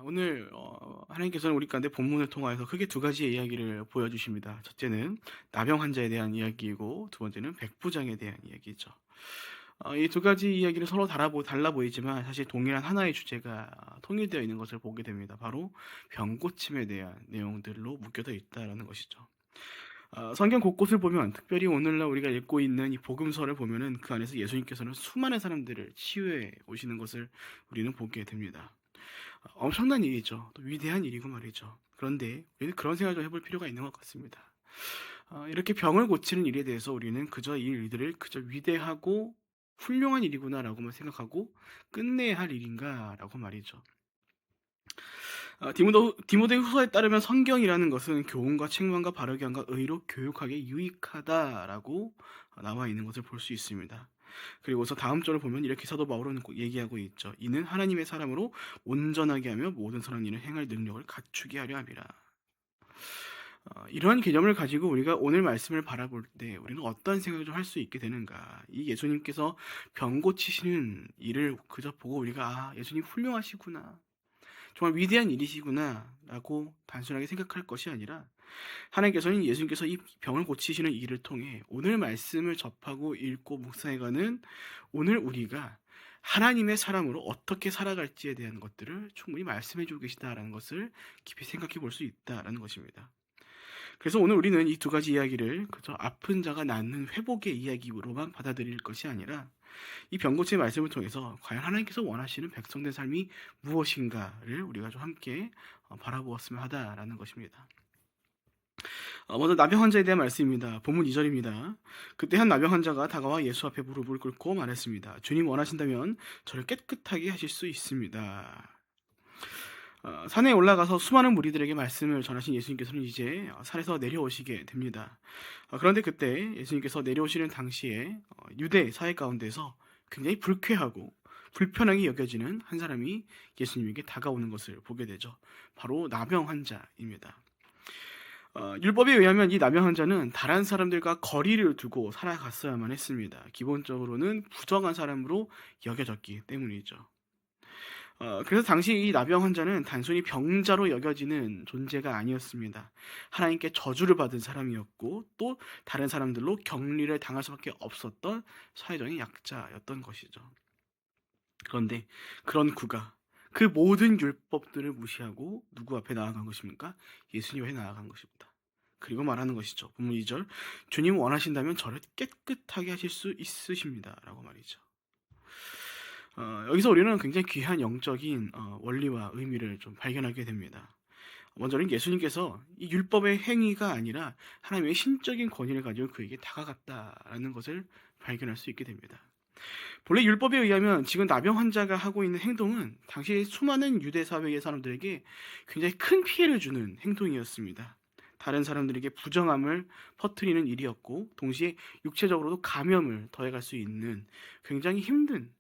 오늘 하나님께서는 우리 가운데 본문을 통하여서 크게 두 가지의 이야기를 보여주십니다. 첫째는 나병 환자에 대한 이야기이고 두 번째는 백부장에 대한 이야기죠. 이 두 가지 이야기는 서로 달라 보이지만 사실 동일한 하나의 주제가 통일되어 있는 것을 보게 됩니다. 바로 병고침에 대한 내용들로 묶여져 있다라는 것이죠. 성경 곳곳을 보면 특별히 오늘날 우리가 읽고 있는 이 복음서를 보면은 그 안에서 예수님께서는 수많은 사람들을 치유해 오시는 것을 우리는 보게 됩니다. 엄청난 일이죠. 또 위대한 일이고 말이죠. 그런데 우리는 그런 생각을 좀 해볼 필요가 있는 것 같습니다. 이렇게 병을 고치는 일에 대해서 우리는 그저 이 일들을 그저 위대하고 훌륭한 일이구나라고만 생각하고 끝내야 할 일인가라고 말이죠. 디모데 후서에 따르면 성경이라는 것은 교훈과 책망과 바르게 함과 의로 교육하게 유익하다라고 나와 있는 것을 볼 수 있습니다. 그리고서 다음 절을 보면 이렇게 사도 바울은 얘기하고 있죠. 이는 하나님의 사람으로 온전하게 하며 모든 선한 일을 행할 능력을 갖추게 하려 함이라. 이러한 개념을 가지고 우리가 오늘 말씀을 바라볼 때 우리는 어떤 생각을 좀 할 수 있게 되는가. 이 예수님께서 병 고치시는 일을 그저 보고 우리가 예수님 훌륭하시구나, 정말 위대한 일이시구나라고 단순하게 생각할 것이 아니라 하나님께서는 예수님께서 이 병을 고치시는 일을 통해 오늘 말씀을 접하고 읽고 묵상해가는 오늘 우리가 하나님의 사람으로 어떻게 살아갈지에 대한 것들을 충분히 말씀해 주고 계시다라는 것을 깊이 생각해 볼 수 있다라는 것입니다. 그래서 오늘 우리는 이 두 가지 이야기를 그저 아픈 자가 낫는 회복의 이야기로만 받아들일 것이 아니라 이 병고침의 말씀을 통해서 과연 하나님께서 원하시는 백성된 삶이 무엇인가를 우리가 좀 함께 바라보았으면 하다라는 것입니다. 먼저 나병 환자에 대한 말씀입니다. 본문 2절입니다. 그때 한 나병 환자가 다가와 예수 앞에 무릎을 꿇고 말했습니다. 주님 원하신다면 저를 깨끗하게 하실 수 있습니다. 산에 올라가서 수많은 무리들에게 말씀을 전하신 예수님께서는 이제 산에서 내려오시게 됩니다. 그런데 그때 예수님께서 내려오시는 당시에 유대 사회 가운데서 굉장히 불쾌하고 불편하게 여겨지는 한 사람이 예수님에게 다가오는 것을 보게 되죠. 바로 나병 환자입니다. 율법에 의하면 이 나병 환자는 다른 사람들과 거리를 두고 살아갔어야만 했습니다. 기본적으로는 부정한 사람으로 여겨졌기 때문이죠. 그래서 당시 이 나병 환자는 단순히 병자로 여겨지는 존재가 아니었습니다. 하나님께 저주를 받은 사람이었고 또 다른 사람들로 격리를 당할 수밖에 없었던 사회적인 약자였던 것이죠. 그런데 그런 그가 그 모든 율법들을 무시하고 누구 앞에 나아간 것입니까? 예수님 앞에 나아간 것입니다. 그리고 말하는 것이죠. 본문 2절, 주님 원하신다면 저를 깨끗하게 하실 수 있으십니다 라고 말이죠. 여기서 우리는 굉장히 귀한 영적인 원리와 의미를 좀 발견하게 됩니다. 먼저는 예수님께서 이 율법의 행위가 아니라 하나님의 신적인 권위를 가지고 그에게 다가갔다라는 것을 발견할 수 있게 됩니다. 본래 율법에 의하면 지금 나병 환자가 하고 있는 행동은 당시 수많은 유대 사회의 사람들에게 굉장히 큰 피해를 주는 행동이었습니다. 다른 사람들에게 부정함을 퍼뜨리는 일이었고 동시에 육체적으로도 감염을 더해갈 수 있는 굉장히 힘든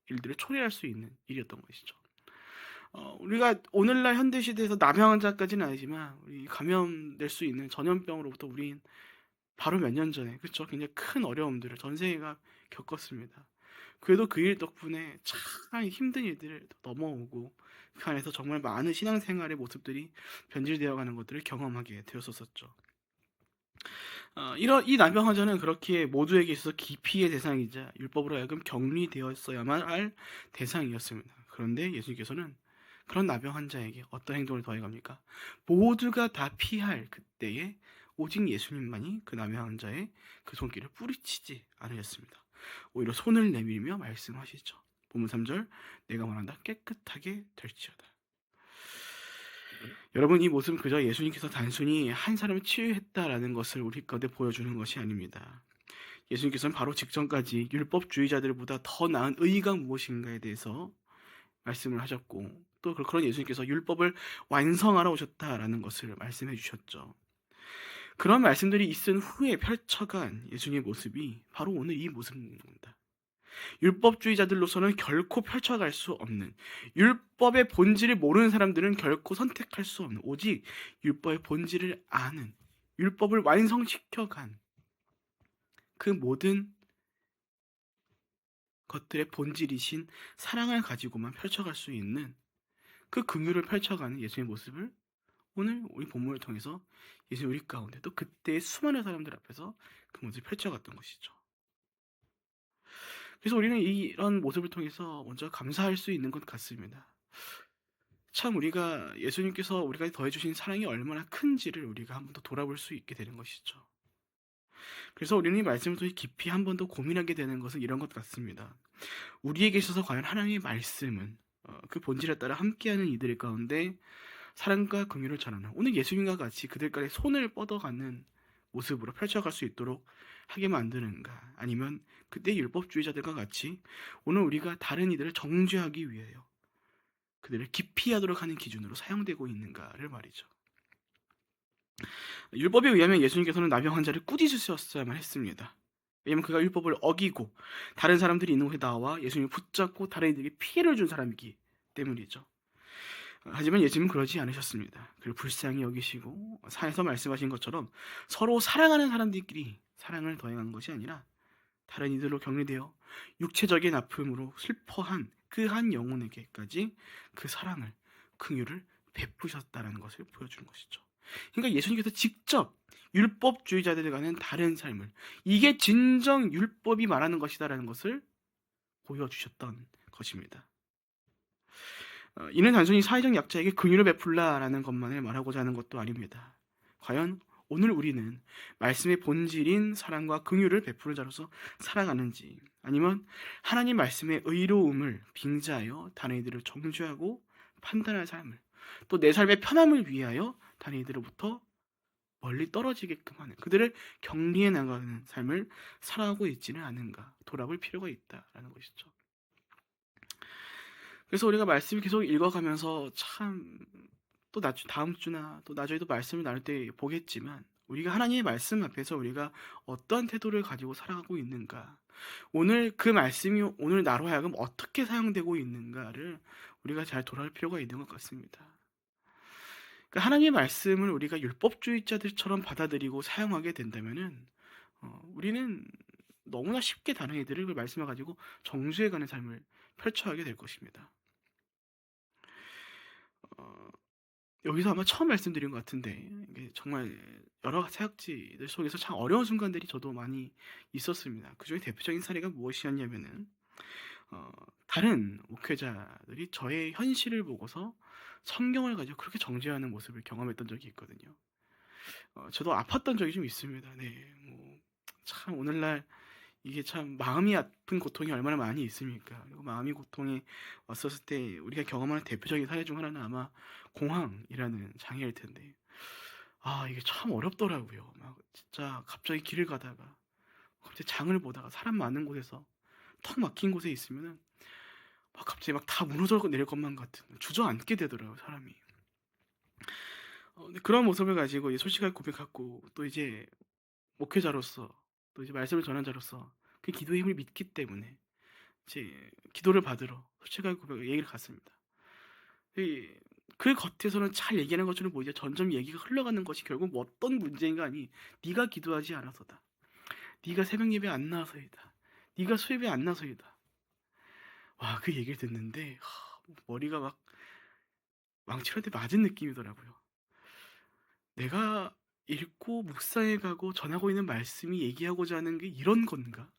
일들을 초래할 수 있는 일이었던 것이죠. 우리가 오늘날 현대 시대에서 나병 환자까지는 아니지만 우리 감염될 수 있는 전염병으로부터 우린 바로 몇 년 전에 그렇죠, 굉장히 큰 어려움들을 전 세계가 겪었습니다. 그래도 그 일 덕분에 참 힘든 일들을 넘어오고 그 안에서 정말 많은 신앙생활의 모습들이 변질되어 가는 것들을 경험하게 되었었죠. 이 나병 환자는 그렇게 모두에게 있어서 기피의 대상이자 율법으로 하여금 격리되었어야만 할 대상이었습니다. 그런데 예수님께서는 그런 나병 환자에게 어떤 행동을 더해갑니까? 모두가 다 피할 그때에 오직 예수님만이 그 나병 환자의 그 손길을 뿌리치지 않으셨습니다. 오히려 손을 내밀며 말씀하시죠. 본문 3절, 내가 원한다 깨끗하게 될지어다. 여러분, 이 모습은 그저 예수님께서 단순히 한 사람을 치유했다라는 것을 우리 가운데 보여주는 것이 아닙니다. 예수님께서는 바로 직전까지 율법주의자들보다 더 나은 의의가 무엇인가에 대해서 말씀을 하셨고 또 그런 예수님께서 율법을 완성하러 오셨다라는 것을 말씀해 주셨죠. 그런 말씀들이 있은 후에 펼쳐간 예수님의 모습이 바로 오늘 이 모습입니다. 율법주의자들로서는 결코 펼쳐갈 수 없는, 율법의 본질을 모르는 사람들은 결코 선택할 수 없는, 오직 율법의 본질을 아는, 율법을 완성시켜간 그 모든 것들의 본질이신 사랑을 가지고만 펼쳐갈 수 있는 그 긍휼을 펼쳐가는 예수님의 모습을 오늘 우리 본문을 통해서 예수님 우리 가운데 또 그때의 수많은 사람들 앞에서 그 모습을 펼쳐갔던 것이죠. 그래서 우리는 이런 모습을 통해서 먼저 감사할 수 있는 것 같습니다. 참 우리가 예수님께서 우리가 더해 주신 사랑이 얼마나 큰지를 우리가 한 번 더 돌아볼 수 있게 되는 것이죠. 그래서 우리는 이 말씀을 통해 깊이 한 번 더 고민하게 되는 것은 이런 것 같습니다. 우리에게 있어서 과연 하나님의 말씀은 그 본질에 따라 함께하는 이들 가운데 사랑과 긍휼을 전하는 오늘 예수님과 같이 그들까지 손을 뻗어가는 모습으로 펼쳐갈 수 있도록 하게 만드는가, 아니면 그때 율법주의자들과 같이 오늘 우리가 다른 이들을 정죄하기 위하여 그들을 기피하도록 하는 기준으로 사용되고 있는가를 말이죠. 율법에 의하면 예수님께서는 나병 환자를 꾸짖으셨어야만 했습니다. 왜냐하면 그가 율법을 어기고 다른 사람들이 있는 곳에 나와 예수님을 붙잡고 다른 이들에게 피해를 준 사람이기 때문이죠. 하지만 예수님은 그러지 않으셨습니다. 그를 불쌍히 여기시고 사에서 말씀하신 것처럼 서로 사랑하는 사람들끼리 사랑을 더해간 것이 아니라 다른 이들로 격리되어 육체적인 아픔으로 슬퍼한 그 한 영혼에게까지 그 사랑을, 긍휼을 베푸셨다는 것을 보여주는 것이죠. 그러니까 예수님께서 직접 율법주의자들과는 다른 삶을, 이게 진정 율법이 말하는 것이다라는 것을 보여주셨던 것입니다. 이는 단순히 사회적 약자에게 긍휼을 베풀라라는 것만을 말하고자 하는 것도 아닙니다. 과연 오늘 우리는 말씀의 본질인 사랑과 긍휼을 베푸는 자로서 살아가는지, 아니면 하나님 말씀의 의로움을 빙자하여 다른 이들을 정죄하고 판단할 삶을, 또 내 삶의 편함을 위하여 다른 이들로부터 멀리 떨어지게끔 하는, 그들을 격리해 나가는 삶을 살아가고 있지는 않은가 돌아볼 필요가 있다라는 것이죠. 그래서 우리가 말씀을 계속 읽어가면서 참 또 다음 주나 또 나중에도 말씀을 나눌 때 보겠지만, 우리가 하나님의 말씀 앞에서 우리가 어떠한 태도를 가지고 살아가고 있는가, 오늘 그 말씀이 오늘 나로 하여금 어떻게 사용되고 있는가를 우리가 잘 돌아볼 필요가 있는 것 같습니다. 그러니까 하나님의 말씀을 우리가 율법주의자들처럼 받아들이고 사용하게 된다면은 우리는 너무나 쉽게 다른 애들을 그 말씀을 가지고 정죄해가는 삶을 펼쳐가게 될 것입니다. 어, 여기서 아마 처음 말씀드린 것 같은데, 이게 정말 여러 사역지들 속에서 참 어려운 순간들이 저도 많이 있었습니다. 그 중에 대표적인 사례가 무엇이었냐면은 어, 다른 목회자들이 저의 현실을 보고서 성경을 가지고 그렇게 정죄하는 모습을 경험했던 적이 있거든요. 저도 아팠던 적이 좀 있습니다. 네, 참 오늘날 이게 참 마음이 아픈 고통이 얼마나 많이 있습니까? 그리고 마음이 고통이 왔었을 때 우리가 경험하는 대표적인 사례 중 하나는 아마 공황이라는 장애일 텐데, 이게 참 어렵더라고요. 막 진짜 갑자기 길을 가다가 갑자기 장을 보다가 사람 많은 곳에서 턱 막힌 곳에 있으면은 막 갑자기 막 다 무너져 내릴 것만 같은, 주저앉게 되더라고요, 사람이. 근데 그런 모습을 가지고 이제 솔직하게 고백하고, 또 이제 목회자로서, 또 이제 말씀을 전한 자로서 그 기도의 힘을 믿기 때문에 이제 기도를 받으러 솔직하게 얘기를 갔습니다. 그 겉에서는 잘 얘기하는 것처럼 보이죠. 점점 얘기가 흘러가는 것이 결국 뭐 어떤 문제인가 하니, 네가 기도하지 않아서다. 네가 새벽 예배 안 나와서이다. 네가 수예배 안 나서이다. 와, 그 얘기를 듣는데 머리가 막 망치한테 맞은 느낌이더라고요. 내가 읽고 묵상해 가고 전하고 있는 말씀이 얘기하고자 하는 게 이런 건가?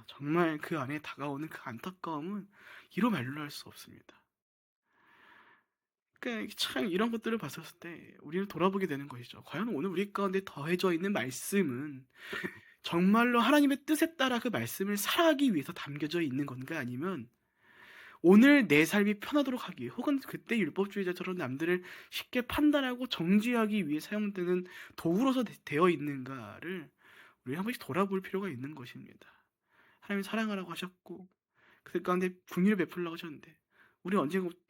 정말 그 안에 다가오는 그 안타까움은 이로 말로 할 수 없습니다. 그러니까 참 이런 것들을 봤을 때 우리는 돌아보게 되는 것이죠. 과연 오늘 우리 가운데 더해져 있는 말씀은 정말로 하나님의 뜻에 따라 그 말씀을 살아가기 위해서 담겨져 있는 건가, 아니면 오늘 내 삶이 편하도록 하기 위해, 혹은 그때 율법주의자처럼 남들을 쉽게 판단하고 정죄하기 위해 사용되는 도구로서 되어 있는가를 우리 한 번씩 돌아볼 필요가 있는 것입니다. 하나님이 사랑하라고 하셨고 그들 가운데 긍휼을 베풀라고 하셨는데, 우리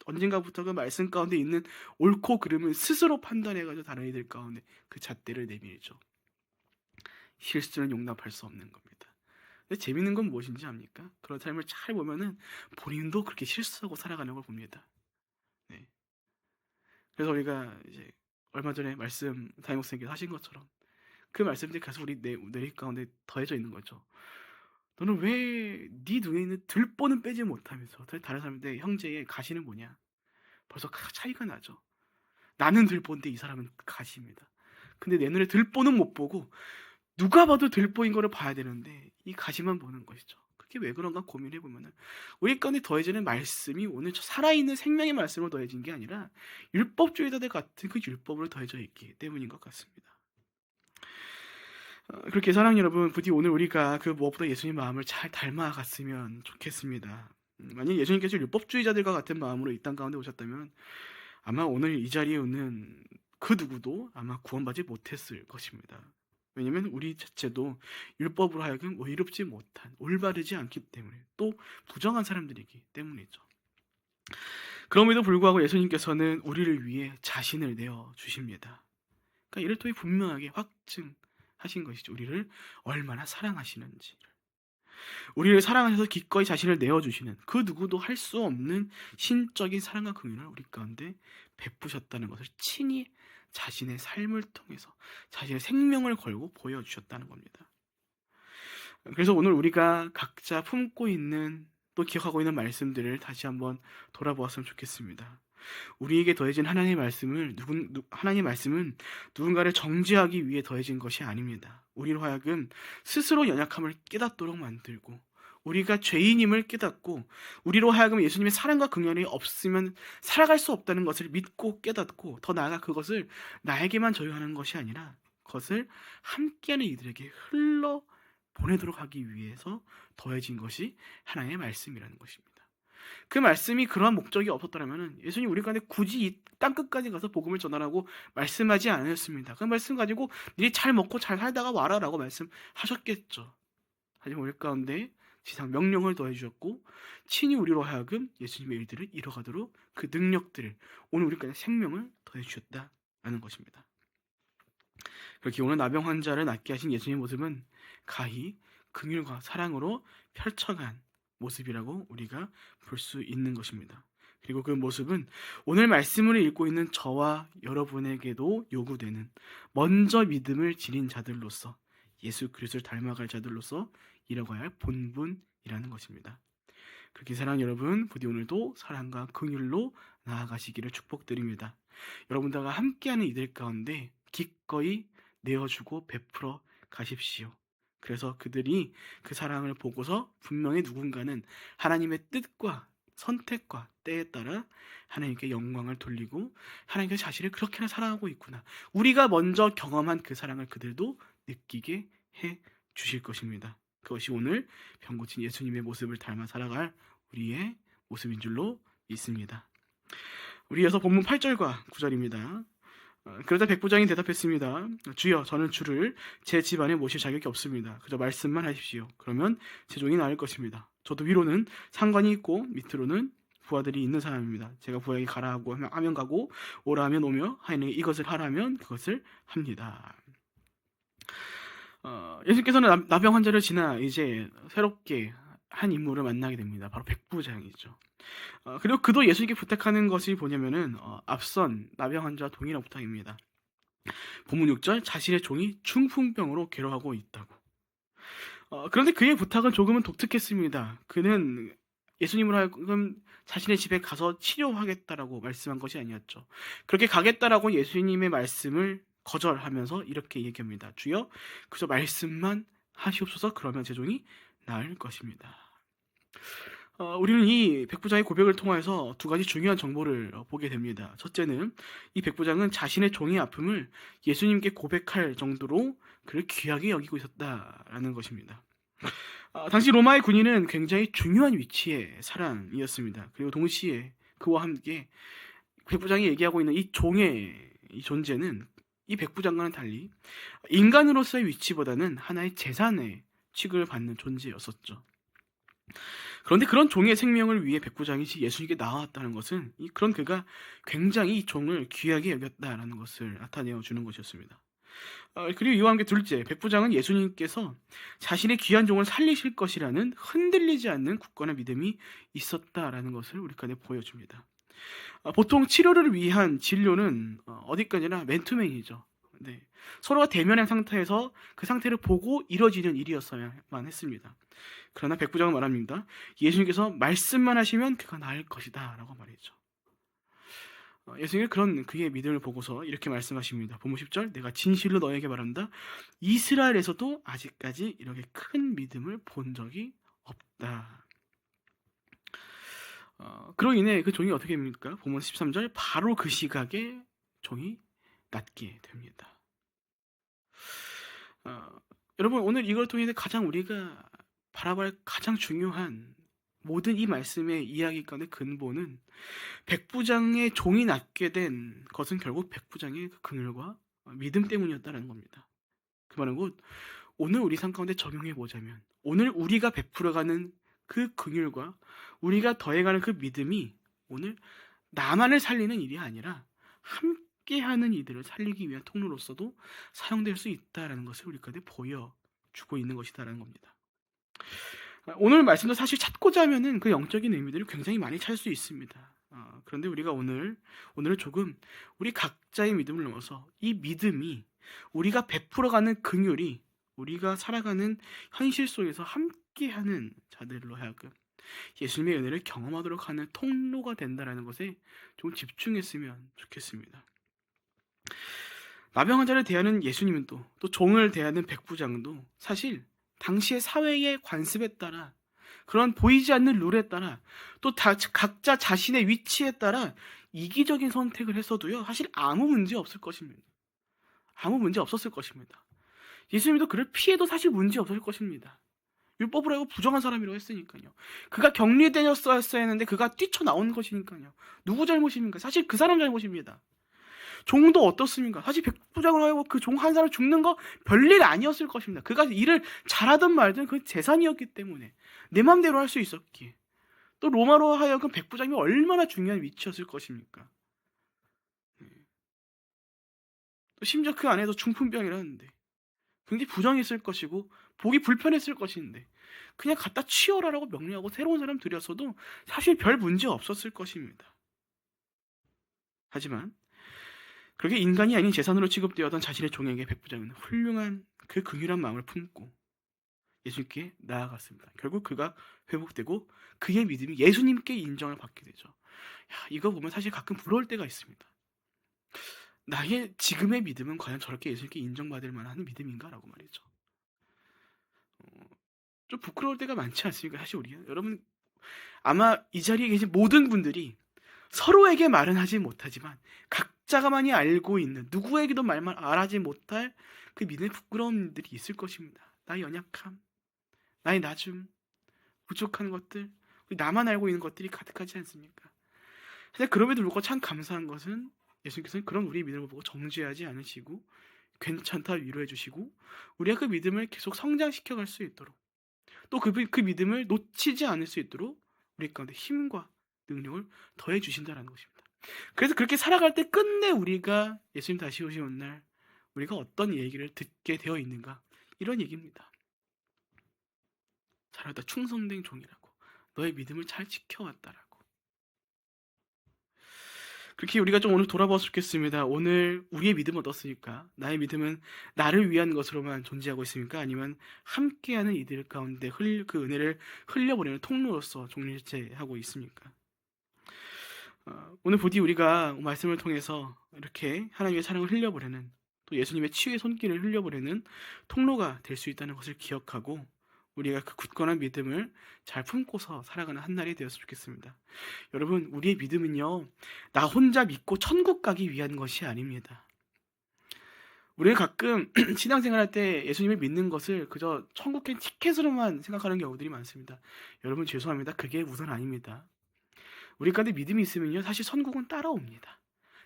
언젠가부터 그 말씀 가운데 있는 옳고 그름을 스스로 판단해가지고 다른 이들 가운데 그 잣대를 내밀죠. 실수는 용납할 수 없는 겁니다. 근데 재밌는 건 무엇인지 압니까? 그런 삶을 잘 보면은 본인도 그렇게 실수하고 살아가는 걸 봅니다. 네. 그래서 우리가 이제 얼마 전에 말씀 담임 목사님께서 하신 것처럼 그 말씀들이 계속 우리 뇌 가운데 더해져 있는 거죠. 너는 왜 네 눈에 있는 들보는 빼지 못하면서 다른 사람들 형제의 가시는 뭐냐? 벌써 차이가 나죠. 나는 들보인데 이 사람은 가시입니다. 근데 내 눈에 들보는 못 보고 누가 봐도 들보인 거를 봐야 되는데 이 가시만 보는 것이죠. 그게 왜 그런가 고민해 보면은 우리 가운데 더해지는 말씀이 오늘 살아있는 생명의 말씀으로 더해진 게 아니라 율법주의자들 같은 그 율법으로 더해져 있기 때문인 것 같습니다. 그렇게 사랑하는 여러분, 부디 오늘 우리가 그 무엇보다 예수님 마음을 잘 닮아갔으면 좋겠습니다. 만약 예수님께서 율법주의자들과 같은 마음으로 이 땅 가운데 오셨다면 아마 오늘 이 자리에 있는 그 누구도 아마 구원받지 못했을 것입니다. 왜냐하면 우리 자체도 율법으로 하여금 의롭지 못한, 올바르지 않기 때문에, 또 부정한 사람들이기 때문이죠. 그럼에도 불구하고 예수님께서는 우리를 위해 자신을 내어 주십니다. 그러니까 이를 통해 분명하게 확증하신 것이죠. 우리를 얼마나 사랑하시는지. 우리를 사랑하셔서 기꺼이 자신을 내어주시는 그 누구도 할 수 없는 신적인 사랑과 긍휼을 우리 가운데 베푸셨다는 것을 친히 자신의 삶을 통해서 자신의 생명을 걸고 보여주셨다는 겁니다. 그래서 오늘 우리가 각자 품고 있는 또 기억하고 있는 말씀들을 다시 한번 돌아보았으면 좋겠습니다. 우리에게 더해진 하나님의 말씀은 누군가를 정죄하기 위해 더해진 것이 아닙니다. 우리로 하여금 스스로 연약함을 깨닫도록 만들고 우리가 죄인임을 깨닫고 우리로 하여금 예수님의 사랑과 긍휼이 없으면 살아갈 수 없다는 것을 믿고 깨닫고 더 나아가 그것을 나에게만 저유하는 것이 아니라 그것을 함께하는 이들에게 흘러 보내도록 하기 위해서 더해진 것이 하나님의 말씀이라는 것입니다. 그 말씀이 그러한 목적이 없었더라면 예수님 우리 가운데 굳이 이 땅끝까지 가서 복음을 전하라고 말씀하지 않으셨습니다. 그 말씀 가지고 니네 잘 먹고 잘 살다가 와라 라고 말씀하셨겠죠. 하지만 우리 가운데 지상 명령을 더해주셨고 친히 우리로 하여금 예수님의 일들을 이뤄가도록 그 능력들을 오늘 우리 가운데 생명을 더해주셨다라는 것입니다. 그렇게 오늘 나병 환자를 낫게 하신 예수님의 모습은 가히 긍휼과 사랑으로 펼쳐간 모습이라고 우리가 볼 수 있는 것입니다. 그리고 그 모습은 오늘 말씀을 읽고 있는 저와 여러분에게도 요구되는 먼저 믿음을 지닌 자들로서 예수 그리스도를 닮아갈 자들로서 이뤄가야 할 본분이라는 것입니다. 그렇게 사랑하는 여러분, 부디 오늘도 사랑과 긍휼로 나아가시기를 축복드립니다. 여러분들과 함께하는 이들 가운데 기꺼이 내어주고 베풀어 가십시오. 그래서 그들이 그 사랑을 보고서 분명히 누군가는 하나님의 뜻과 선택과 때에 따라 하나님께 영광을 돌리고 하나님께서 자신을 그렇게나 사랑하고 있구나. 우리가 먼저 경험한 그 사랑을 그들도 느끼게 해 주실 것입니다. 그것이 오늘 병고친 예수님의 모습을 닮아 살아갈 우리의 모습인 줄로 믿습니다. 우리 이어서 본문 8절과 9절입니다. 그러자 백부장이 대답했습니다. 주여, 저는 주를 제 집안에 모실 자격이 없습니다. 그저 말씀만 하십시오. 그러면 제 종이 나을 것입니다. 저도 위로는 상관이 있고 밑으로는 부하들이 있는 사람입니다. 제가 부하에게 가라 하고 하면 가고 오라 하면 오며 하인에게 이것을 하라면 그것을 합니다. 예수님께서는 나병 환자를 지나 이제 새롭게 한 인물을 만나게 됩니다. 바로 백부장이죠. 그리고 그도 예수님께 부탁하는 것이 뭐냐면은 앞선 나병 환자와 동일한 부탁입니다. 본문 6절, 자신의 종이 중풍병으로 괴로워하고 있다고. 그런데 그의 부탁은 조금은 독특했습니다. 그는 예수님으로 하여금 자신의 집에 가서 치료하겠다라고 말씀한 것이 아니었죠. 그렇게 가겠다라고 예수님의 말씀을 거절하면서 이렇게 얘기합니다. 주여, 그저 말씀만 하시옵소서. 그러면 제 종이 나을 것입니다. 우리는 이 백부장의 고백을 통해서 두 가지 중요한 정보를 보게 됩니다. 첫째는 이 백부장은 자신의 종의 아픔을 예수님께 고백할 정도로 그를 귀하게 여기고 있었다라는 것입니다. 당시 로마의 군인은 굉장히 중요한 위치의 사람이었습니다. 그리고 동시에 그와 함께 백부장이 얘기하고 있는 이 종의 이 존재는 이 백부장과는 달리 인간으로서의 위치보다는 하나의 재산의 취급을 받는 존재였었죠. 그런데 그런 종의 생명을 위해 백부장이 예수님께 나왔다는 것은 그런 그가 굉장히 이 종을 귀하게 여겼다라는 것을 나타내어 주는 것이었습니다. 그리고 이와 함께 둘째, 백부장은 예수님께서 자신의 귀한 종을 살리실 것이라는 흔들리지 않는 굳건한 믿음이 있었다라는 것을 우리까지 보여줍니다. 보통 치료를 위한 진료는 어디까지나 맨투맨이죠. 네. 서로가 대면한 상태에서 그 상태를 보고 이뤄지는 일이었어야만 했습니다. 그러나 백부장은 말합니다. 예수님께서 말씀만 하시면 그가 나을 것이다 라고 말이죠. 예수님은 그런 그의 믿음을 보고서 이렇게 말씀하십니다. 본문 10절, 내가 진실로 너에게 말한다. 이스라엘에서도 아직까지 이렇게 큰 믿음을 본 적이 없다. 그로 인해 그 종이 어떻게 됩니까? 본문 13절, 바로 그 시각에 종이 낫게 됩니다. 여러분, 오늘 이걸 통해 가장 우리가 바라볼 가장 중요한 모든 이 말씀의 이야기 가운데 근본은 백부장의 종이 낫게 된 것은 결국 백부장의 그 그늘과 믿음 때문이었다는 겁니다. 그 말은 곧 오늘 우리 삶 가운데 적용해 보자면 오늘 우리가 베풀어가는 그 긍휼과 우리가 더해가는 그 믿음이 오늘 나만을 살리는 일이 아니라 함께하는 이들을 살리기 위한 통로로서도 사용될 수 있다는 것을 우리 가운데 보여주고 있는 것이다라는 겁니다. 오늘 말씀도 사실 찾고자 하면은 그 영적인 의미들을 굉장히 많이 찾을 수 있습니다. 그런데 우리가 오늘은 조금 우리 각자의 믿음을 넘어서 이 믿음이 우리가 베풀어가는 긍휼이 우리가 살아가는 현실 속에서 함께하는 자들로 하여금 예수님의 은혜를 경험하도록 하는 통로가 된다는 것에 좀 집중했으면 좋겠습니다. 나병 환자를 대하는 예수님은 또 종을 대하는 백부장도 사실 당시의 사회의 관습에 따라 그런 보이지 않는 룰에 따라 또 각자 자신의 위치에 따라 이기적인 선택을 했어도요 사실 아무 문제 없을 것입니다. 아무 문제 없었을 것입니다. 예수님도 그를 피해도 사실 문제 없을 것입니다. 율법을 알고 부정한 사람이라고 했으니까요. 그가 격리되었어야 했는데 그가 뛰쳐나온 것이니까요. 누구 잘못입니까? 사실 그 사람 잘못입니다. 종도 어떻습니까? 사실 백부장을 하고 그 종 한 사람 죽는 거 별일 아니었을 것입니다. 그가 일을 잘하든 말든 그 재산이었기 때문에 내 맘대로 할 수 있었기에 또 로마로 하여금 백부장이 얼마나 중요한 위치였을 것입니까? 또 심지어 그 안에서 중풍병이라는데 굉장히 부정했을 것이고 보기 불편했을 것인데 그냥 갖다 치워라라고 명령하고 새로운 사람 들였어도 사실 별 문제 없었을 것입니다. 하지만 그렇게 인간이 아닌 재산으로 취급되었던 자신의 종에게 백부장은 훌륭한 그 긍휼한 마음을 품고 예수님께 나아갔습니다. 결국 그가 회복되고 그의 믿음이 예수님께 인정을 받게 되죠. 이거 보면 사실 가끔 부러울 때가 있습니다. 나의 지금의 믿음은 과연 저렇게 예수님께 인정받을 만한 믿음인가? 라고 말이죠. 좀 부끄러울 때가 많지 않습니까? 사실 우리 여러분 아마 이 자리에 계신 모든 분들이 서로에게 말은 하지 못하지만 각자가만이 알고 있는 누구에게도 말만 알하지 못할 그 믿음의 부끄러움들이 있을 것입니다. 나의 연약함, 나의 낮음, 부족한 것들, 나만 알고 있는 것들이 가득하지 않습니까? 근데 그럼에도 불구하고 참 감사한 것은 예수님께서는 그런 우리의 믿음을 보고 정죄하지 않으시고 괜찮다 위로해 주시고 우리가 그 믿음을 계속 성장시켜 갈 수 있도록 또 그 믿음을 놓치지 않을 수 있도록 우리 가운데 힘과 능력을 더해 주신다는 것입니다. 그래서 그렇게 살아갈 때 끝내 우리가 예수님 다시 오시는 날 우리가 어떤 얘기를 듣게 되어 있는가 이런 얘기입니다. 잘하다 충성된 종이라고 너의 믿음을 잘 지켜왔다라고. 그렇게 우리가 좀 오늘 돌아봤으면 좋겠습니다. 오늘 우리의 믿음은 어떻습니까? 나의 믿음은 나를 위한 것으로만 존재하고 있습니까? 아니면 함께하는 이들 가운데 그 은혜를 흘려보내는 통로로서 존재하고 있습니까? 오늘 부디 우리가 말씀을 통해서 이렇게 하나님의 사랑을 흘려보내는 또 예수님의 치유의 손길을 흘려보내는 통로가 될 수 있다는 것을 기억하고 우리가 그 굳건한 믿음을 잘 품고서 살아가는 한 날이 되었으면 좋겠습니다. 여러분, 우리의 믿음은요, 나 혼자 믿고 천국 가기 위한 것이 아닙니다. 우리는 가끔 신앙생활 할 때 예수님을 믿는 것을 그저 천국행 티켓으로만 생각하는 경우들이 많습니다. 여러분 죄송합니다. 그게 우선 아닙니다. 우리 가운데 믿음이 있으면요, 사실 천국은 따라옵니다.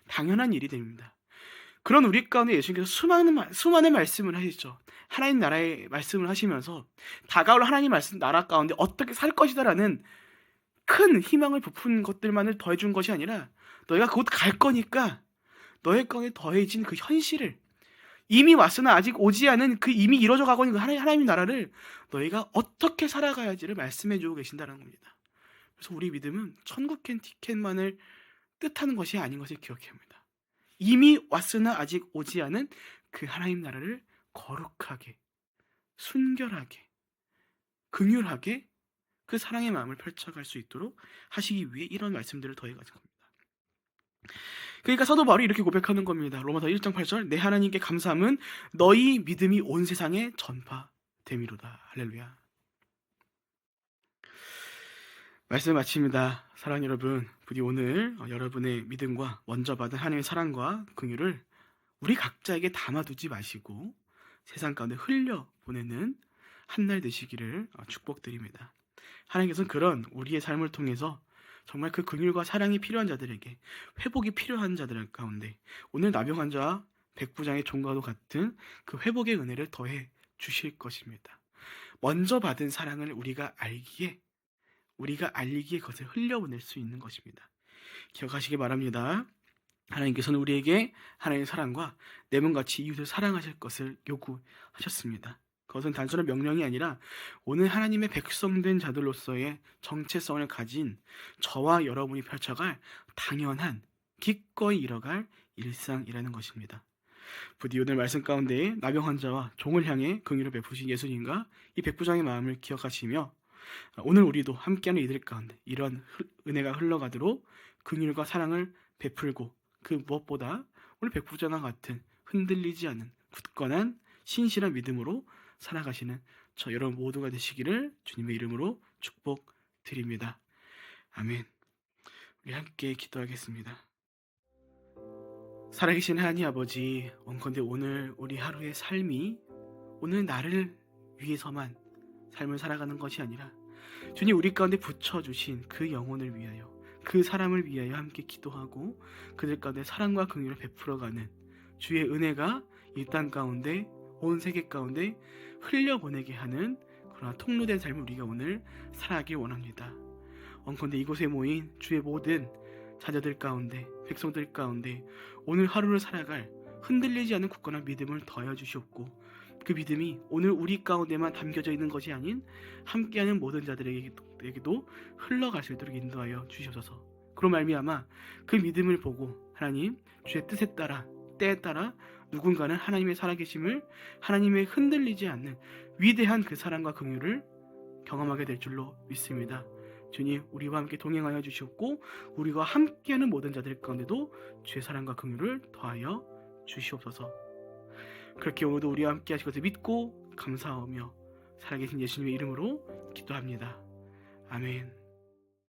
당연한 일이 됩니다. 그런 우리 가운데 예수님께서 수많은 말씀을 하시죠. 하나님 나라의 말씀을 하시면서 다가올 하나님 말씀 나라 가운데 어떻게 살 것이다라는 큰 희망을 부푼 것들만을 더해준 것이 아니라 너희가 곧 갈 거니까 너희 가운데 더해진 그 현실을 이미 왔으나 아직 오지 않은 그 이미 이루어져 가고 있는 그 하나님 나라를 너희가 어떻게 살아가야지를 말씀해 주고 계신다는 겁니다. 그래서 우리 믿음은 천국행 티켓만을 뜻하는 것이 아닌 것을 기억해야 합니다. 이미 왔으나 아직 오지 않은 그 하나님 나라를 거룩하게, 순결하게, 긍휼하게 그 사랑의 마음을 펼쳐갈 수 있도록 하시기 위해 이런 말씀들을 더해가지고 겁니다. 그러니까 사도 바울이 이렇게 고백하는 겁니다. 로마서 1장 8절 내 하나님께 감사함은 너희 믿음이 온 세상에 전파됨이로다. 할렐루야. 말씀 마칩니다. 사랑하는 여러분, 부디 오늘 여러분의 믿음과 먼저 받은 하나님의 사랑과 긍휼을 우리 각자에게 담아두지 마시고 세상 가운데 흘려보내는 한 날 되시기를 축복드립니다. 하나님께서는 그런 우리의 삶을 통해서 정말 그 긍휼과 사랑이 필요한 자들에게, 회복이 필요한 자들 가운데 오늘 나병 환자와 백부장의 종과도 같은 그 회복의 은혜를 더해 주실 것입니다. 먼저 받은 사랑을 우리가 알기에 그것을 흘려보낼 수 있는 것입니다. 기억하시기 바랍니다. 하나님께서는 우리에게 하나님의 사랑과 내 몸같이 이웃을 사랑하실 것을 요구하셨습니다. 그것은 단순한 명령이 아니라 오늘 하나님의 백성된 자들로서의 정체성을 가진 저와 여러분이 펼쳐갈 당연한, 기꺼이 이뤄갈 일상이라는 것입니다. 부디 오늘 말씀 가운데 나병 환자와 종을 향해 긍휼을 베푸신 예수님과 이 백부장의 마음을 기억하시며 오늘 우리도 함께하는 이들 가운데 이런 은혜가 흘러가도록 긍휼과 사랑을 베풀고, 그 무엇보다 오늘 백부장과 같은 흔들리지 않는 굳건한 신실한 믿음으로 살아가시는 저 여러분 모두가 되시기를 주님의 이름으로 축복드립니다. 아멘. 우리 함께 기도하겠습니다. 살아계신 하나님 아버지, 원컨대 오늘 우리 하루의 삶이 오늘 나를 위해서만 삶을 살아가는 것이 아니라 주님 우리 가운데 붙여주신 그 영혼을 위하여, 그 사람을 위하여 함께 기도하고 그들 가운데 사랑과 긍휼을 베풀어가는 주의 은혜가 이 땅 가운데, 온 세계 가운데 흘려보내게 하는 그러나 통로된 삶을 우리가 오늘 살아가길 원합니다. 원컨대 이곳에 모인 주의 모든 자녀들 가운데, 백성들 가운데 오늘 하루를 살아갈 흔들리지 않는 굳건한 믿음을 더하여 주시옵고, 그 믿음이 오늘 우리 가운데만 담겨져 있는 것이 아닌 함께하는 모든 자들에게도 흘러갈 수 있도록 인도하여 주시옵소서. 그로 말미암아 그 믿음을 보고 하나님 주의 뜻에 따라, 때에 따라 누군가는 하나님의 살아계심을, 하나님의 흔들리지 않는 위대한 그 사랑과 긍휼을 경험하게 될 줄로 믿습니다. 주님 우리와 함께 동행하여 주시옵고 우리와 함께하는 모든 자들 가운데도 주의 사랑과 긍휼을 더하여 주시옵소서. 그렇게 오늘도 우리와 함께 하실 것을 믿고 감사하며 살아계신 예수님의 이름으로 기도합니다. 아멘.